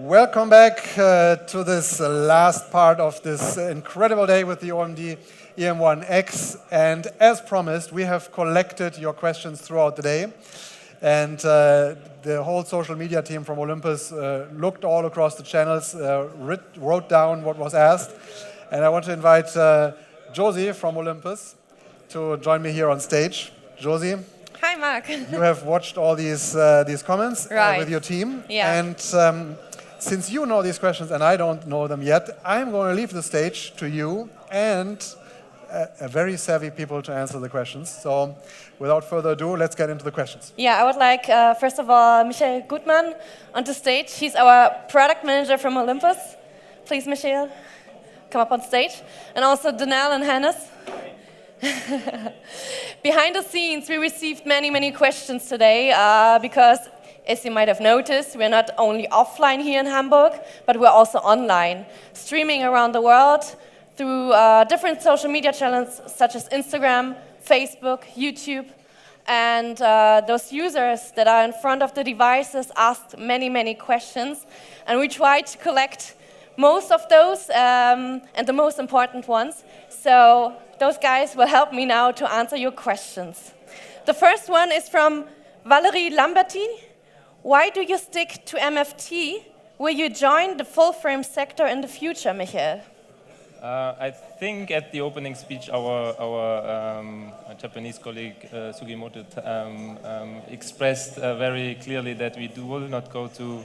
Welcome back to this last part of this incredible day with the OMD EM1X. And as promised, we have collected your questions throughout the day. And the whole social media team from Olympus looked all across the channels, wrote down what was asked. And I want to invite Josie from Olympus to join me here on stage. Josie. Hi, Mark. You have watched all these comments with your team. Yeah. And since you know these questions and I don't know them yet, I'm going to leave the stage to you and a very savvy people to answer the questions. So without further ado, let's get into the questions. Yeah, I would like, first of all, Michael Gutmann onto stage. He's our product manager from Olympus. Please, Michael, come up on stage. And also Danelle and Hannes. Behind the scenes, we received many questions today because, as you might have noticed, we're not only offline here in Hamburg, but we're also online, streaming around the world through different social media channels such as Instagram, Facebook, YouTube. And those users that are in front of the devices asked many questions. And we tried to collect most of those and the most important ones. So those guys will help me now to answer your questions. The first one is from Valerie Lamberti. Why do you stick to MFT? Will you join the full-frame sector in the future, Michael? I think at the opening speech, our Japanese colleague Sugimoto expressed very clearly that we will not go to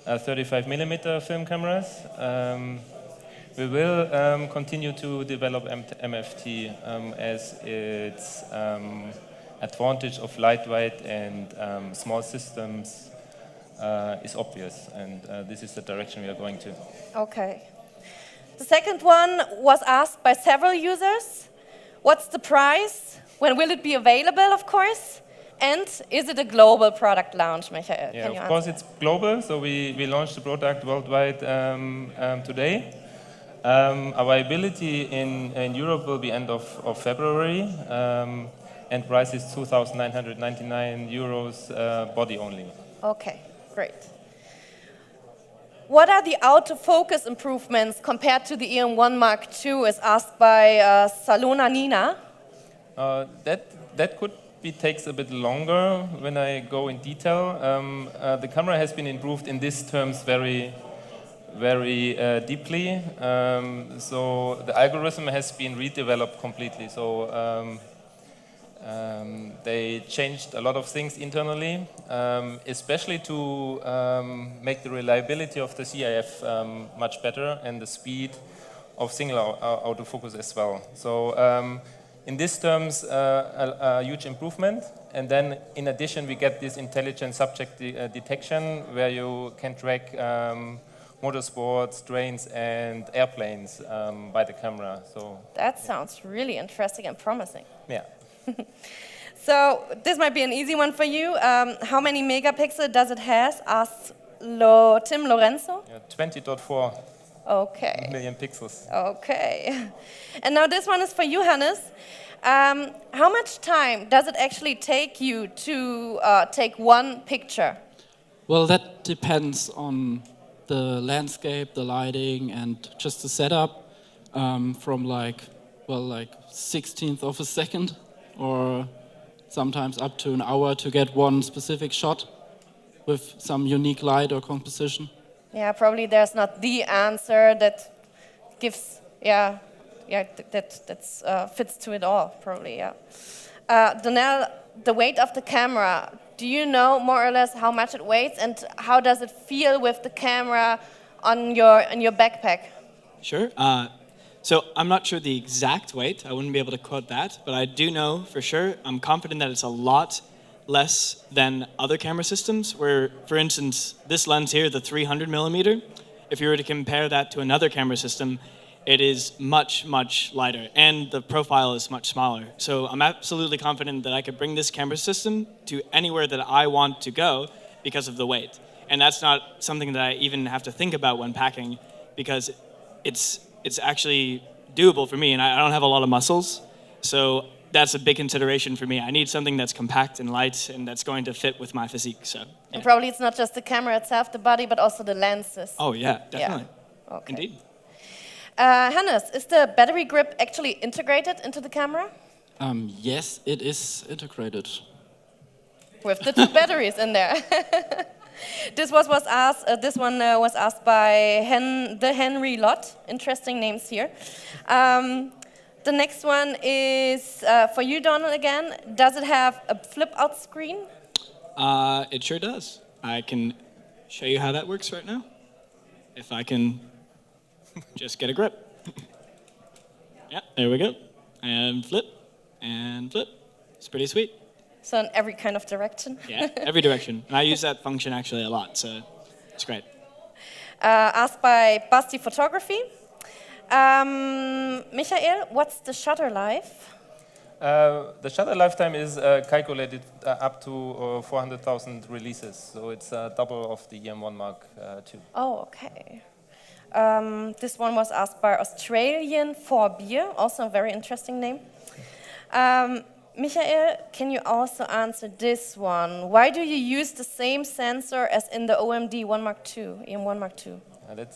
35mm film cameras. We will continue to develop MFT as its advantage of lightweight and small systems is obvious, and this is the direction we are going to. Okay. The second one was asked by several users. What's the price? When will it be available, of course? And is it a global product launch, Michael? Yeah, of course it's global, so we launched the product worldwide today. Our availability in Europe will be end of February, and price is 2,999 euros body only. Okay, great. What are the autofocus improvements compared to the EM1 Mark II, is asked by Salona Nina. That could be takes a bit longer when I go in detail. The camera has been improved in these terms very deeply. So the algorithm has been redeveloped completely. So they changed a lot of things internally, especially to make the reliability of the CIF much better and the speed of single autofocus as well. So in these terms, a huge improvement. And then in addition, we get this intelligent subject detection where you can track motorsports, trains, and airplanes by the camera. So that sounds really interesting and promising. Yeah. So this might be an easy one for you. How many megapixels does it have? Asked Tim Lorenzo. Yeah, 20.4 million pixels. Okay. And now this one is for you, Hannes. How much time does it actually take you to take one picture? Well, that depends on the landscape, the lighting, and just the setup. From like 16th of a second, or sometimes up to an hour to get one specific shot with some unique light or composition. Yeah, probably there's not the answer that gives, that fits to it all, probably, yeah. Danelle, the weight of the camera, do you know more or less how much it weighs and how does it feel with the camera on your backpack? Sure. So I'm not sure the exact weight. I wouldn't be able to quote that, but I do know for sure, I'm confident that it's a lot less than other camera systems where, for instance, this lens here, the 300mm, if you were to compare that to another camera system, it is much lighter and the profile is much smaller. So I'm absolutely confident that I could bring this camera system to anywhere that I want to go because of the weight. And that's not something that I even have to think about when packing because it's actually doable for me, and I don't have a lot of muscles, so that's a big consideration for me. I need something that's compact and light and that's going to fit with my physique. So, And probably it's not just the camera itself, the body, but also the lenses. oh yeah, definitely. Okay. Indeed. Hannes, is the battery grip actually integrated into the camera? Yes, it is integrated. With the two batteries in there. This one was asked by the Henry Lott. Interesting names here. The next one is for you, Donald, again. Does it have a flip-out screen? It sure does. I can show you how that works right now. If I can just get a grip. Yeah, there we go. And flip, and flip. It's pretty sweet. So in every kind of direction. Yeah, every direction. And I use that function actually a lot, so it's great. Asked by Basti Photography. Michael, what's the shutter life? The shutter lifetime is calculated up to 400,000 releases, so it's double of the EM1 Mark II. Oh, okay. This one was asked by Australian for Beer, also a very interesting name. Michael, can you also answer this one? Why do you use the same sensor as in the OMD 1 Mark II, EM1 Mark II?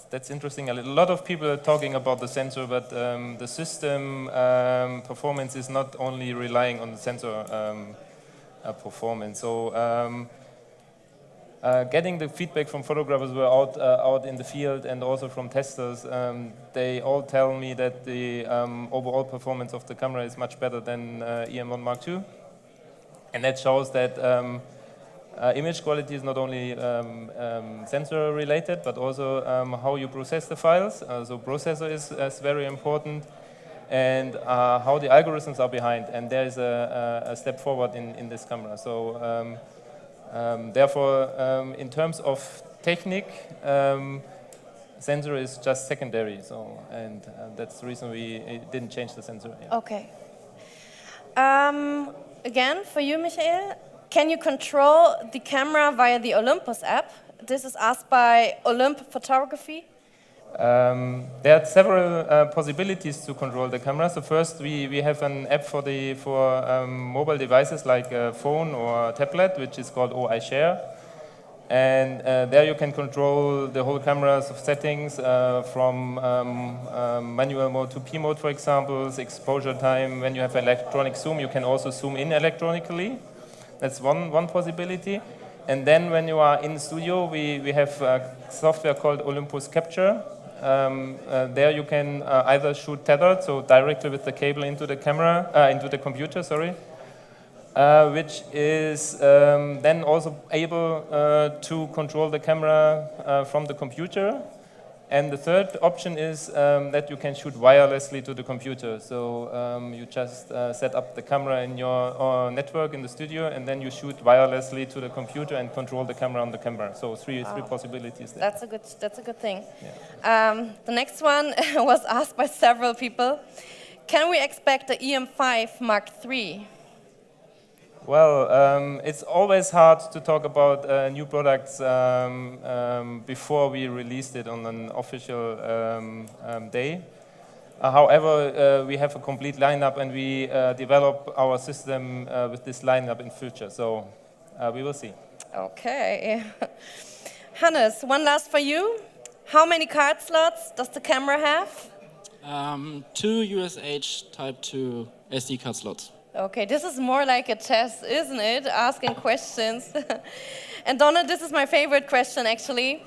That's interesting. A lot of people are talking about the sensor, but the system performance is not only relying on the sensor performance. So getting the feedback from photographers who are out in the field and also from testers, they all tell me that the overall performance of the camera is much better than EM1 Mark II. And that shows that image quality is not only sensor related, but also how you process the files. So processor is very important, and how the algorithms are behind. And there is a step forward in this camera. So therefore, in terms of technique, sensor is just secondary. So, and that's the reason we didn't change the sensor. Yeah. Okay. Again, for you, Michael, can you control the camera via the Olympus app? This is asked by Olympus Photography. There are several possibilities to control the camera. So first, we have an app for mobile devices like a phone or a tablet, which is called OI Share. And there you can control the whole camera's settings from manual mode to P mode, for example, exposure time. When you have electronic zoom, you can also zoom in electronically. That's one possibility. And then when you are in studio, we have software called Olympus Capture. There you can either shoot tethered, so directly with the cable into the camera, into the computer, sorry, which is then also able to control the camera from the computer. And the third option is that you can shoot wirelessly to the computer. So you just set up the camera in your network in the studio, and then you shoot wirelessly to the computer and control the camera on the camera. So three possibilities there. That's a good thing. Yeah. The next one was asked by several people. Can we expect the EM5 Mark III? Well, it's always hard to talk about new products before we released it on an official day. However, we have a complete lineup, and we develop our system with this lineup in future. So we will see. Okay. Hannes, one last for you. How many card slots does the camera have? 2 USH Type 2 SD card slots. Okay, this is more like a test, isn't it? Asking questions. And Donna, this is my favorite question, actually.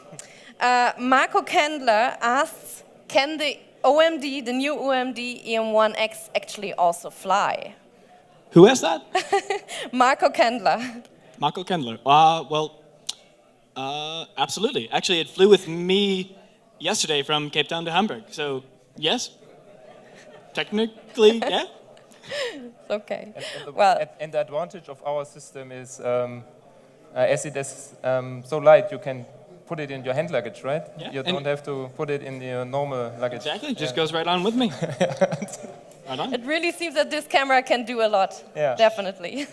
Marco Kendler asks, can the OMD, the new OMD EM1X actually also fly? Who asked that? Marco Kendler. Marco Kendler. Absolutely. Actually, it flew with me yesterday from Cape Town to Hamburg. So, yes. Technically, yeah. Okay. And the advantage of our system is, as it is so light, you can put it in your hand luggage, right? Yeah. You don't have to put it in your normal luggage. Exactly. Just goes right on with me. Right on. It really seems that this camera can do a lot. Yeah. Definitely.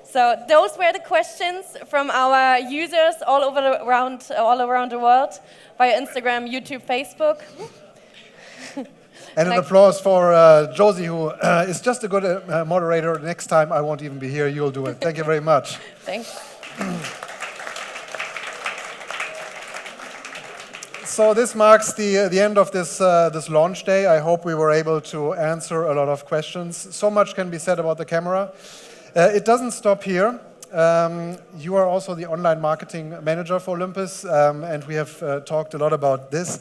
So those were the questions from our users all around the world via Instagram, YouTube, Facebook. And an Thank- applause for Josie, who is just a good moderator. Next time I won't even be here, you'll do it. Thank you very much. Thanks. So this marks the end of this launch day. I hope we were able to answer a lot of questions. So much can be said about the camera. It doesn't stop here. You are also the online marketing manager for Olympus, and we have talked a lot about this.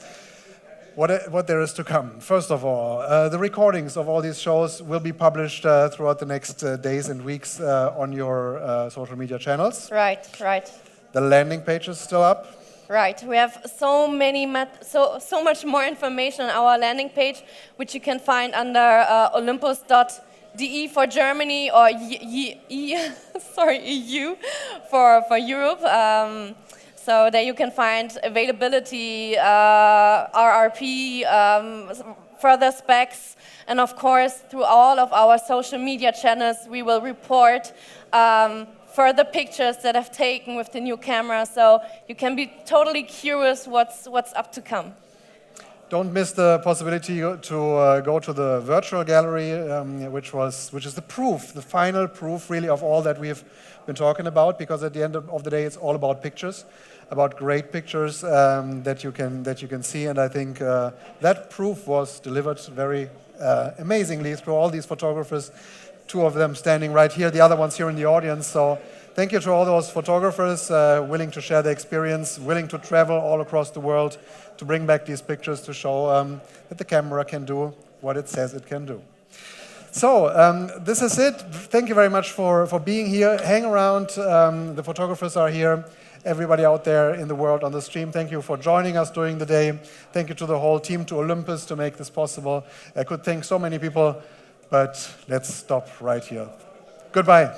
What there is to come. First of all, the recordings of all these shows will be published throughout the next days and weeks on your social media channels. Right, right. The landing page is still up. Right, we have so much more information on our landing page, which you can find under olympus.de for Germany or EU for Europe. So there you can find availability, RRP, further specs, and of course through all of our social media channels we will report further pictures that I've taken with the new camera, so you can be totally curious what's up to come. Don't miss the possibility to go to the virtual gallery, which is the proof, the final proof, really, of all that we've been talking about. Because at the end of the day, it's all about pictures, about great pictures that you can see. And I think that proof was delivered very amazingly through all these photographers. 2 of them standing right here, the other ones here in the audience. So thank you to all those photographers willing to share their experience, willing to travel all across the world to bring back these pictures to show that the camera can do what it says it can do. So this is it. Thank you very much for being here. Hang around. The photographers are here. Everybody out there in the world on the stream, thank you for joining us during the day. Thank you to the whole team, to Olympus, to make this possible. I could thank so many people, but let's stop right here. Goodbye.